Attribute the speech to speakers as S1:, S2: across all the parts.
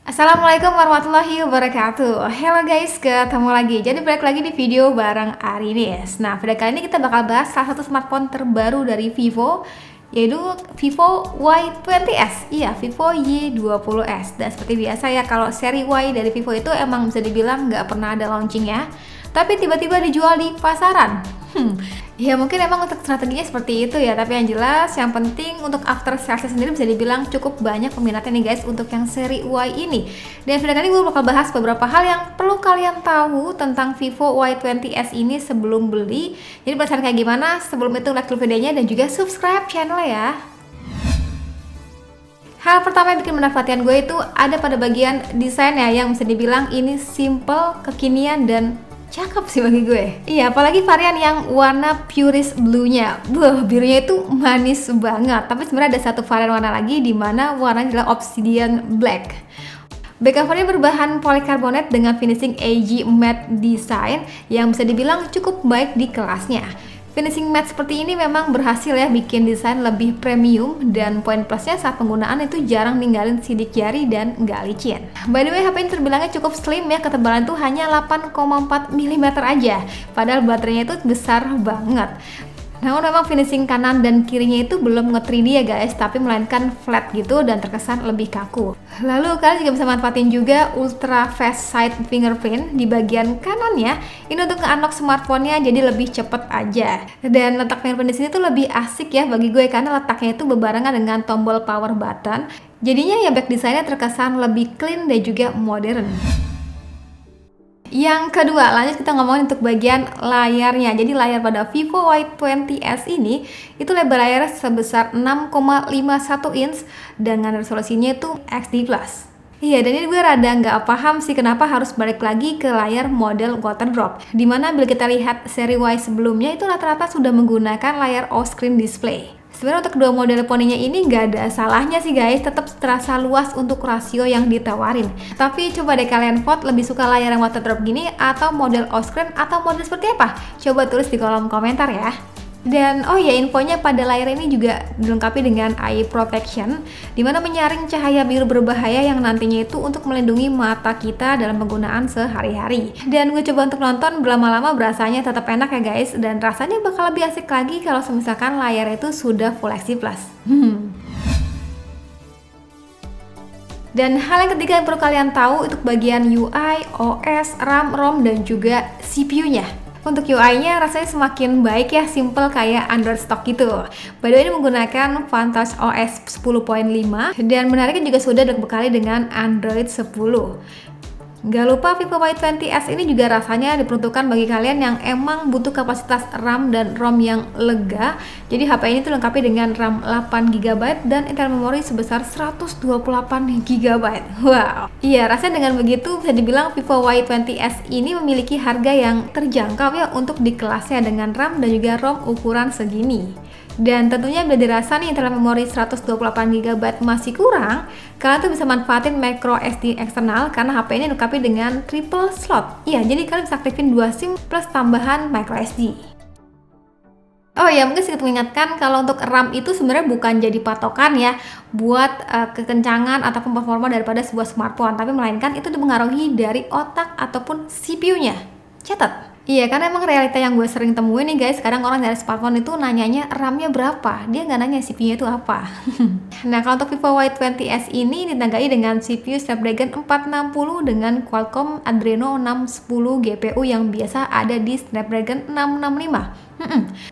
S1: Assalamualaikum warahmatullahi wabarakatuh. Hello guys, ketemu lagi. Jadi balik lagi di video bareng Arinis. Nah, pada kali ini kita bakal bahas salah satu smartphone terbaru dari Vivo, yaitu Vivo Y20s. Iya, Vivo Y20s. Dan seperti biasa ya, kalau seri Y dari Vivo itu emang bisa dibilang nggak pernah ada launchingnya, tapi tiba-tiba dijual di pasaran. Ya mungkin emang untuk strateginya seperti itu ya, tapi yang jelas yang penting untuk after sales sendiri bisa dibilang cukup banyak peminatnya nih guys untuk yang seri Y ini. Dan video kali ini gue bakal bahas beberapa hal yang perlu kalian tahu tentang Vivo Y20s ini sebelum beli. Jadi penasaran kayak gimana? Sebelum itu like dulu videonya dan juga subscribe channel ya. Hal pertama yang bikin menarik perhatian gue itu ada pada bagian desainnya yang bisa dibilang ini simple, kekinian, dan cakep sih bagi gue. Iya, apalagi varian yang warna purist blue-nya. Birunya itu manis banget. Tapi sebenarnya ada satu varian warna lagi di mana warnanya adalah obsidian black. Back covernya berbahan polikarbonat dengan finishing AG matte design yang bisa dibilang cukup baik di kelasnya. Finishing matte seperti ini memang berhasil ya bikin desain lebih premium, dan poin plusnya saat penggunaan itu jarang ninggalin sidik jari dan nggak licin. By the way, HP ini terbilangnya cukup slim ya, ketebalan tuh hanya 8,4 mm aja, padahal baterainya itu besar banget. Namun memang finishing kanan dan kirinya itu belum nge-3D ya guys, tapi melainkan flat gitu dan terkesan lebih kaku. Lalu kalian juga bisa manfaatin juga ultra fast side fingerprint di bagian kanannya. Ini untuk nge-unlock smartphone-nya jadi lebih cepet aja. Dan letak fingerprint di sini tuh lebih asik ya bagi gue karena letaknya itu berbarengan dengan tombol power button. Jadinya ya back desainnya terkesan lebih clean dan juga modern. Yang kedua, lanjut kita ngomongin untuk bagian layarnya. Jadi layar pada Vivo Y20s ini itu lebar layarnya sebesar 6,51 inch dengan resolusinya itu XD+. Iya, dan ini gue rada nggak paham sih kenapa harus balik lagi ke layar model water drop. Dimana bila kita lihat seri Y sebelumnya itu rata-rata sudah menggunakan layar all-screen display. Sebenarnya untuk kedua model poninya ini nggak ada salahnya sih guys, tetap terasa luas untuk rasio yang ditawarin. Tapi coba deh kalian vote lebih suka layar yang water drop gini atau model all-screen atau model seperti apa? Coba tulis di kolom komentar ya. Dan oh ya, infonya pada layar ini juga dilengkapi dengan eye protection, dimana menyaring cahaya biru berbahaya yang nantinya itu untuk melindungi mata kita dalam penggunaan sehari-hari. Dan gue coba untuk nonton berlama-lama berasanya tetap enak ya guys, dan rasanya bakal lebih asik lagi kalau misalkan layar itu sudah Full HD+. Dan hal yang ketiga yang perlu kalian tahu untuk bagian UI, OS, RAM, ROM, dan juga CPU-nya. Untuk UI-nya rasanya semakin baik ya, simple kayak Android stock gitu. By the way, ini menggunakan Vantage OS 10.5 dan menariknya juga sudah dibekali dengan Android 10. Gak lupa Vivo Y20s ini juga rasanya diperuntukkan bagi kalian yang emang butuh kapasitas RAM dan ROM yang lega. Jadi HP ini tuh lengkapi dengan RAM 8GB dan internal memori sebesar 128GB. Wow. Iya, rasanya dengan begitu bisa dibilang Vivo Y20s ini memiliki harga yang terjangkau ya untuk di kelasnya dengan RAM dan juga ROM ukuran segini. Dan tentunya bila dirasa nih internal memori 128GB masih kurang, kalian tuh bisa manfaatin micro SD eksternal karena HP ini dilengkapi dengan triple slot. Iya, jadi kalian bisa aktifin 2 SIM plus tambahan micro SD. Oh ya, mungkin sedikit mengingatkan kalau untuk RAM itu sebenarnya bukan jadi patokan ya buat kekencangan ataupun performa daripada sebuah smartphone, tapi melainkan itu dipengaruhi dari otak ataupun CPU-nya. Catat. Iya, karena emang realita yang gue sering temuin nih guys, kadang orang dari smartphone itu nanyanya RAM-nya berapa, dia nggak nanya CPU-nya itu apa. Nah, kalau untuk Vivo Y20s ini ditanggai dengan CPU Snapdragon 460 dengan Qualcomm Adreno 610 GPU yang biasa ada di Snapdragon 665.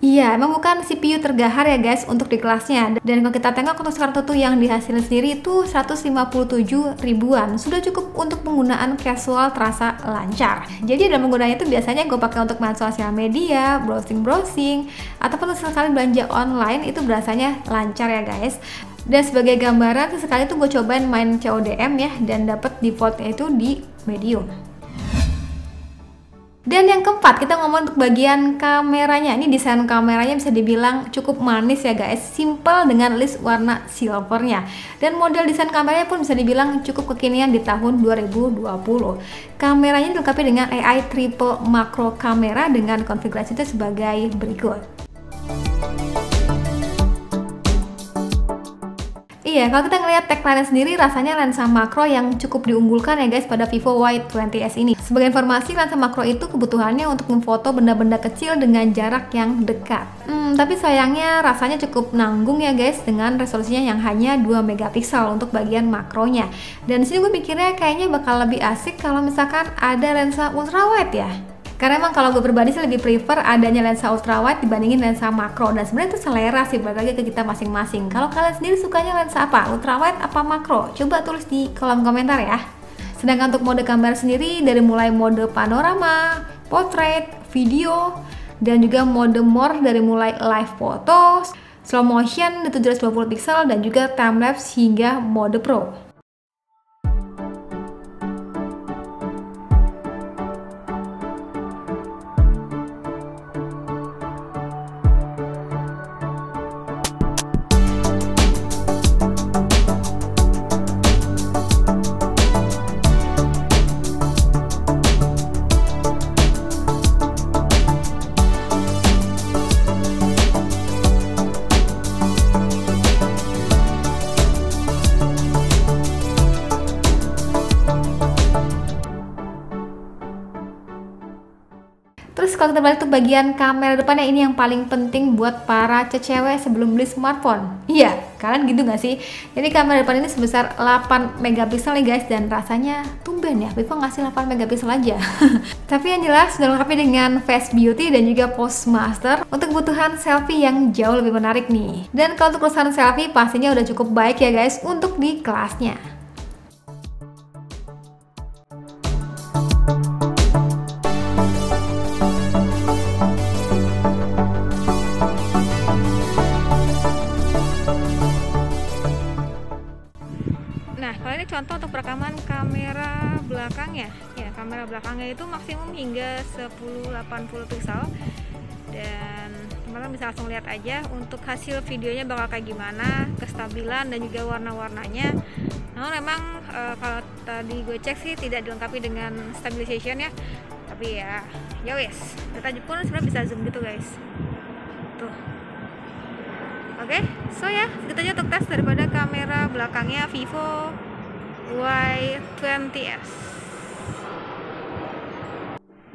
S1: Iya, emang bukan CPU tergahar ya guys untuk di kelasnya. Dan kalau kita tengok untuk sekarang tuh yang dihasilkan sendiri itu 157 ribuan. Sudah cukup untuk penggunaan casual terasa lancar. Jadi dalam penggunaannya itu biasanya gue pakai untuk main sosial media, browsing, ataupun sekali belanja online itu berasanya lancar ya guys. Dan sebagai gambaran sesekali tuh gue cobain main CODM ya, dan dapat defaultnya itu di medium. Dan yang keempat, kita ngomong untuk bagian kameranya. Ini desain kameranya bisa dibilang cukup manis ya guys, simple dengan list warna silvernya. Dan model desain kameranya pun bisa dibilang cukup kekinian di tahun 2020. Kameranya dilengkapi dengan AI triple macro kamera dengan konfigurasi itu sebagai berikut. Iya, kalau kita ngelihat tagline sendiri rasanya lensa makro yang cukup diunggulkan ya guys pada Vivo Y20s ini. Sebagai informasi, lensa makro itu kebutuhannya untuk memfoto benda-benda kecil dengan jarak yang dekat. Tapi sayangnya rasanya cukup nanggung ya guys dengan resolusinya yang hanya 2 megapiksel untuk bagian makronya. Dan di sini gue mikirnya kayaknya bakal lebih asik kalau misalkan ada lensa ultrawide ya. Karena emang kalau gue pribadi sih lebih prefer adanya lensa ultrawide dibandingin lensa makro. Dan sebenarnya itu selera sih, balik lagi ke kita masing-masing. Kalau kalian sendiri sukanya lensa apa? Ultrawide apa makro? Coba tulis di kolom komentar ya. Sedangkan untuk mode kamera sendiri dari mulai mode panorama, portrait, video, dan juga mode more dari mulai live photo, slow motion di 720 pixel, dan juga timelapse hingga mode pro. Terus kalau kita balik tuh bagian kamera depannya, ini yang paling penting buat para cewek sebelum beli smartphone. Iya, kalian gitu gak sih? Jadi kamera depan ini sebesar 8 megapiksel nih guys, dan rasanya tumben ya Vivo ngasih 8 megapiksel aja. Tapi yang jelas sudah lengkap dengan Face Beauty dan juga Pose Master untuk kebutuhan selfie yang jauh lebih menarik nih. Dan kalau untuk urusan selfie pastinya udah cukup baik ya guys untuk di kelasnya. Nah, kalau ini contoh untuk perekaman kamera belakangnya. Ya, kamera belakangnya itu maksimum hingga 1080 pixel. Dan teman-teman bisa langsung lihat aja untuk hasil videonya bakal kayak gimana, kestabilan dan juga warna-warnanya. Namun memang kalau tadi gue cek sih tidak dilengkapi dengan stabilization ya. Tapi ya wes, kita pun sebenarnya bisa zoom gitu guys. Tuh. Oke, so ya, segitu aja untuk tes daripada kamera belakangnya Vivo Y20s.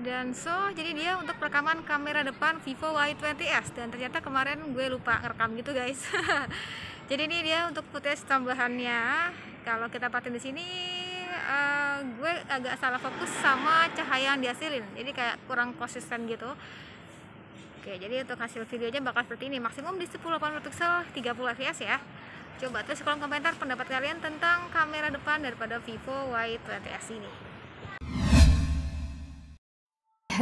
S1: Dan so, jadi dia untuk perekaman kamera depan Vivo Y20s. Dan ternyata kemarin gue lupa ngerekam gitu guys. Jadi ini dia untuk footage tambahannya. Kalau kita perhatiin di sini, gue agak salah fokus sama cahaya yang dihasilin. Jadi kayak kurang konsisten gitu. Oke, jadi untuk hasil videonya bakal seperti ini, maksimum di 1080 pixel 30 fps ya. Coba tulis kolom komentar pendapat kalian tentang kamera depan daripada Vivo Y20s ini.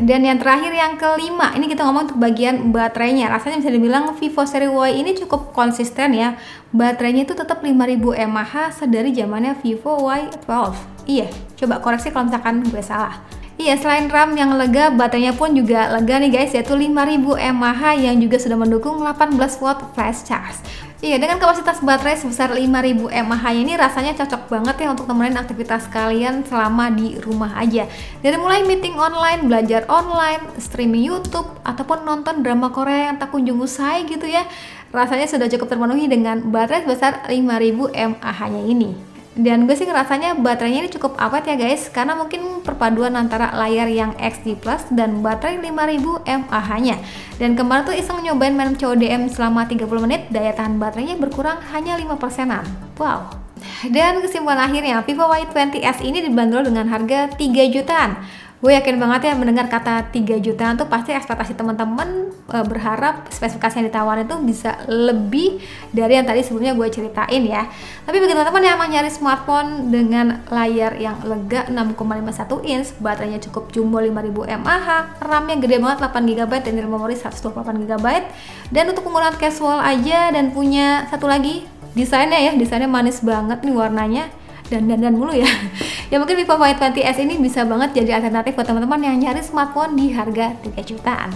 S1: Dan yang terakhir, yang kelima, ini kita ngomong untuk bagian baterainya. Rasanya bisa dibilang Vivo seri Y ini cukup konsisten ya. Baterainya itu tetap 5000 mAh sedari zamannya Vivo Y12. Iya, coba koreksi kalau misalkan gue salah. Iya, selain RAM yang lega, baterainya pun juga lega nih guys, yaitu 5000 mAh yang juga sudah mendukung 18 watt fast charge. Iya, dengan kapasitas baterai sebesar 5000 mAh ini rasanya cocok banget ya untuk temenin aktivitas kalian selama di rumah aja. Dari mulai meeting online, belajar online, streaming YouTube, ataupun nonton drama Korea yang tak kunjung usai gitu ya. Rasanya sudah cukup terpenuhi dengan baterai sebesar 5000 mAh-nya ini. Dan gue sih ngerasanya baterainya ini cukup awet ya guys, karena mungkin perpaduan antara layar yang XD Plus dan baterai 5000 mAh-nya. Dan kemarin tuh iseng nyobain main CODM selama 30 menit, daya tahan baterainya berkurang hanya 5%-an. Wow. Dan kesimpulan akhirnya, Vivo Y20s ini dibanderol dengan harga 3 jutaan. Gue yakin banget ya mendengar kata 3 jutaan tuh pasti ekspektasi teman-teman berharap spesifikasi yang ditawarin itu bisa lebih dari yang tadi sebelumnya gue ceritain ya. Tapi bagi teman-teman yang mau nyari smartphone dengan layar yang lega 6,51 inch, baterainya cukup jumbo 5000 mAh, RAM-nya gede banget 8GB dan memori 128GB, dan untuk penggunaan casual aja, dan punya satu lagi desainnya manis banget nih warnanya. Dan mulu ya. Ya mungkin Vivo Y20s ini bisa banget jadi alternatif buat teman-teman yang nyari smartphone di harga 3 jutaan.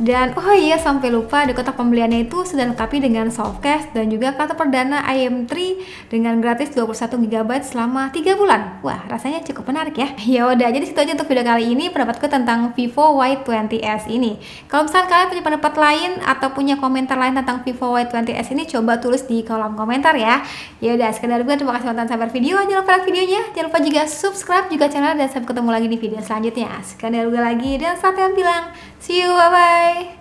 S1: Dan oh iya, sampai lupa di kotak pembeliannya itu sudah lengkapi dengan soft cash dan juga kartu perdana IM3 dengan gratis 21 GB selama 3 bulan. Wah, rasanya cukup menarik ya. Ya udah, jadi situ aja untuk video kali ini pendapatku tentang Vivo Y20s ini. Kalau misalnya kalian punya pendapat lain atau punya komentar lain tentang Vivo Y20s ini, coba tulis di kolom komentar ya. Ya udah, sekedar gue terima kasih nonton sampai video. Jangan lupa like videonya, jangan lupa juga subscribe juga channel, dan sampai ketemu lagi di video selanjutnya. Sekian dari gue lagi, dan saatnya bilang see you, bye bye.